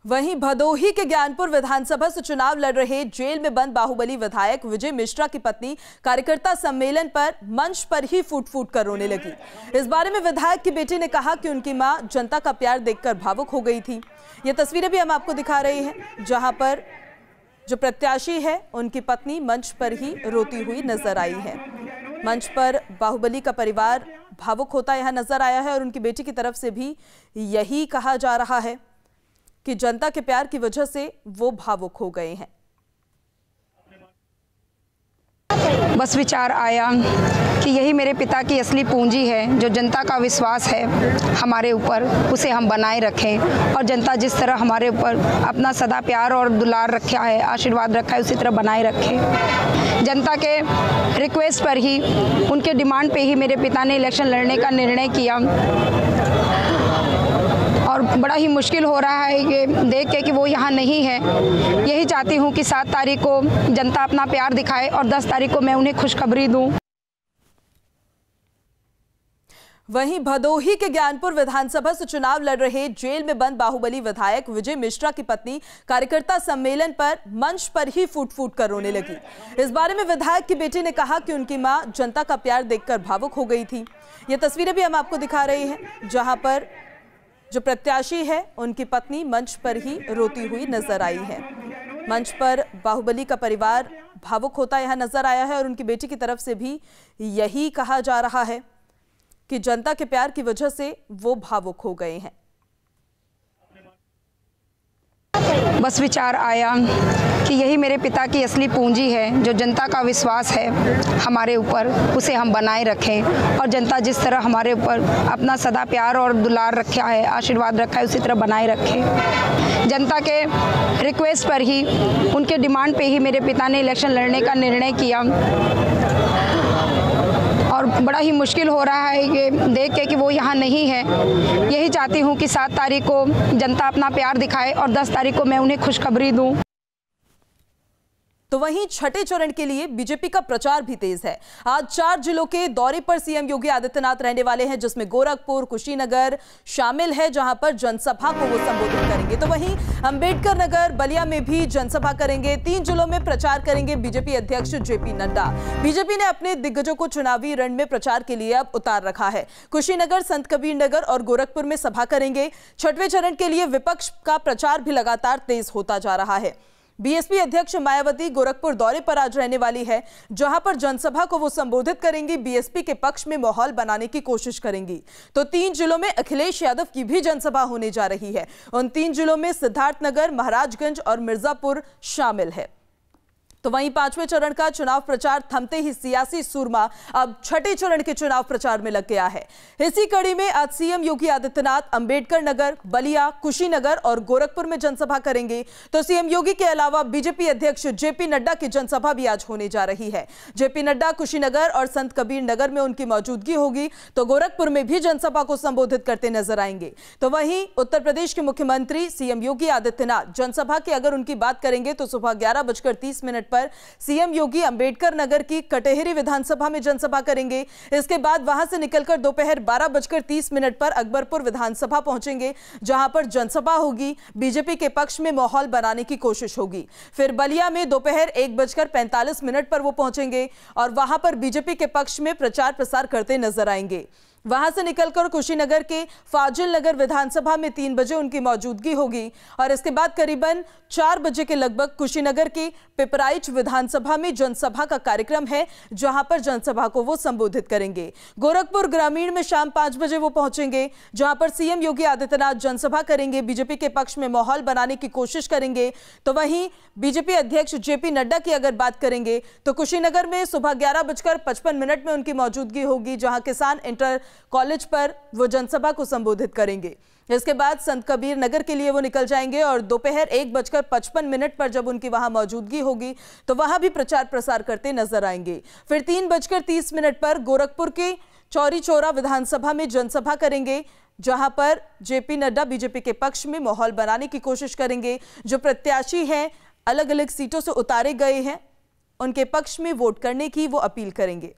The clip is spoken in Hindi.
वहीं भदोही के ज्ञानपुर विधानसभा से चुनाव लड़ रहे जेल में बंद बाहुबली विधायक विजय मिश्रा की पत्नी कार्यकर्ता सम्मेलन पर मंच पर ही फूट फूट कर रोने लगी। इस बारे में विधायक की बेटी ने कहा कि उनकी मां जनता का प्यार देखकर भावुक हो गई थी। ये तस्वीरें भी हम आपको दिखा रहे हैं, जहां पर जो प्रत्याशी है उनकी पत्नी मंच पर ही रोती हुई नजर आई है। मंच पर बाहुबली का परिवार भावुक होता यहां नजर आया है और उनकी बेटी की तरफ से भी यही कहा जा रहा है कि जनता के प्यार की वजह से वो भावुक हो गए हैं। बस विचार आया कि यही मेरे पिता की असली पूंजी है, जो जनता का विश्वास है हमारे ऊपर, उसे हम बनाए रखें और जनता जिस तरह हमारे ऊपर अपना सदा प्यार और दुलार रखा है, आशीर्वाद रखा है, उसी तरह बनाए रखें। जनता के रिक्वेस्ट पर ही, उनके डिमांड पे ही मेरे पिता ने इलेक्शन लड़ने का निर्णय किया और बड़ा ही मुश्किल हो रहा है ये देख के कि वो यहाँ नहीं है। यही चाहती हूँ कि 7 तारीख को जनता अपना प्यार दिखाए और 10 तारीख को मैं उन्हें खुशखबरी दूँ। वहीं भदोही के ज्ञानपुर विधानसभा से चुनाव लड़ रहे जेल में बंद बाहुबली विधायक विजय मिश्रा की पत्नी कार्यकर्ता सम्मेलन पर मंच पर ही फूट फूट कर रोने लगी। इस बारे में विधायक की बेटी ने कहा कि उनकी मां जनता का प्यार देखकर भावुक हो गई थी। ये तस्वीरें भी हम आपको दिखा रहे हैं, जहां पर जो प्रत्याशी है उनकी पत्नी मंच पर ही रोती हुई नजर आई है। मंच पर बाहुबली का परिवार भावुक होता यहां नजर आया है और उनकी बेटी की तरफ से भी यही कहा जा रहा है कि जनता के प्यार की वजह से वो भावुक हो गए हैं। बस विचार आया कि यही मेरे पिता की असली पूंजी है, जो जनता का विश्वास है हमारे ऊपर, उसे हम बनाए रखें और जनता जिस तरह हमारे ऊपर अपना सदा प्यार और दुलार रखा है, आशीर्वाद रखा है, उसी तरह बनाए रखें। जनता के रिक्वेस्ट पर ही, उनके डिमांड पे ही मेरे पिता ने इलेक्शन लड़ने का निर्णय किया और बड़ा ही मुश्किल हो रहा है ये देख के कि वो यहाँ नहीं है। यही चाहती हूँ कि 7 तारीख को जनता अपना प्यार दिखाए और 10 तारीख को मैं उन्हें खुशखबरी दूँ। तो वहीं छठे चरण के लिए बीजेपी का प्रचार भी तेज है। आज 4 जिलों के दौरे पर सीएम योगी आदित्यनाथ रहने वाले हैं, जिसमें गोरखपुर, कुशीनगर शामिल है, जहां पर जनसभा को वो संबोधित करेंगे। तो वहीं अंबेडकर नगर, बलिया में भी जनसभा करेंगे। 3 जिलों में प्रचार करेंगे बीजेपी अध्यक्ष जेपी नड्डा। बीजेपी ने अपने दिग्गजों को चुनावी रण में प्रचार के लिए अब उतार रखा है। कुशीनगर, संत कबीर नगर और गोरखपुर में सभा करेंगे। छठवें चरण के लिए विपक्ष का प्रचार भी लगातार तेज होता जा रहा है। बीएसपी अध्यक्ष मायावती गोरखपुर दौरे पर आज रहने वाली है, जहां पर जनसभा को वो संबोधित करेंगी। बीएसपी के पक्ष में माहौल बनाने की कोशिश करेंगी। तो 3 जिलों में अखिलेश यादव की भी जनसभा होने जा रही है। उन 3 जिलों में सिद्धार्थनगर, महाराजगंज और मिर्जापुर शामिल है। तो वहीं 5वें चरण का चुनाव प्रचार थमते ही सियासी सूरमा अब छठे चरण के चुनाव प्रचार में लग गया है। इसी कड़ी में आज सीएम योगी आदित्यनाथ अंबेडकर नगर, बलिया, कुशीनगर और गोरखपुर में जनसभा करेंगे। तो सीएम योगी के अलावा बीजेपी अध्यक्ष जेपी नड्डा की जनसभा भी आज होने जा रही है। जेपी नड्डा कुशीनगर और संत कबीर नगर में उनकी मौजूदगी होगी, तो गोरखपुर में भी जनसभा को संबोधित करते नजर आएंगे। तो वहीं उत्तर प्रदेश के मुख्यमंत्री सीएम योगी आदित्यनाथ जनसभा की अगर उनकी बात करेंगे तो सुबह 11:30 पर सीएम योगी अंबेडकर नगर की कटेहरी विधानसभा में जनसभा करेंगे। इसके बाद वहां से निकलकर दोपहर 12:30 पर अकबरपुर विधानसभा पहुंचेंगे, जहां पर जनसभा होगी। बीजेपी के पक्ष में माहौल बनाने की कोशिश होगी। फिर बलिया में दोपहर 1:45 पर वो पहुंचेंगे और वहां पर बीजेपी के पक्ष में प्रचार प्रसार करते नजर आएंगे। वहां से निकलकर कुशीनगर के फाजिल नगर विधानसभा में 3 बजे उनकी मौजूदगी होगी और इसके बाद करीबन 4 बजे के लगभग कुशीनगर के पिपराइच विधानसभा में जनसभा का कार्यक्रम है, जहां पर जनसभा को वो संबोधित करेंगे। गोरखपुर ग्रामीण में शाम 5 बजे वो पहुंचेंगे, जहां पर सीएम योगी आदित्यनाथ जनसभा करेंगे। बीजेपी के पक्ष में माहौल बनाने की कोशिश करेंगे। तो वहीं बीजेपी अध्यक्ष जेपी नड्डा की अगर बात करेंगे तो कुशीनगर में सुबह 11:55 में उनकी मौजूदगी होगी, जहां किसान इंटर कॉलेज पर वो जनसभा को संबोधित करेंगे। इसके बाद संत कबीर नगर के लिए वो निकल जाएंगे और दोपहर 1:55 पर जब उनकी वहां मौजूदगी होगी तो वहां भी प्रचार प्रसार करते नजर आएंगे। फिर 3:30 पर गोरखपुर के चौरी चौरा विधानसभा में जनसभा करेंगे, जहां पर जेपी नड्डा बीजेपी के पक्ष में माहौल बनाने की कोशिश करेंगे। जो प्रत्याशी हैं अलग अलग सीटों से उतारे गए हैं, उनके पक्ष में वोट करने की वो अपील करेंगे।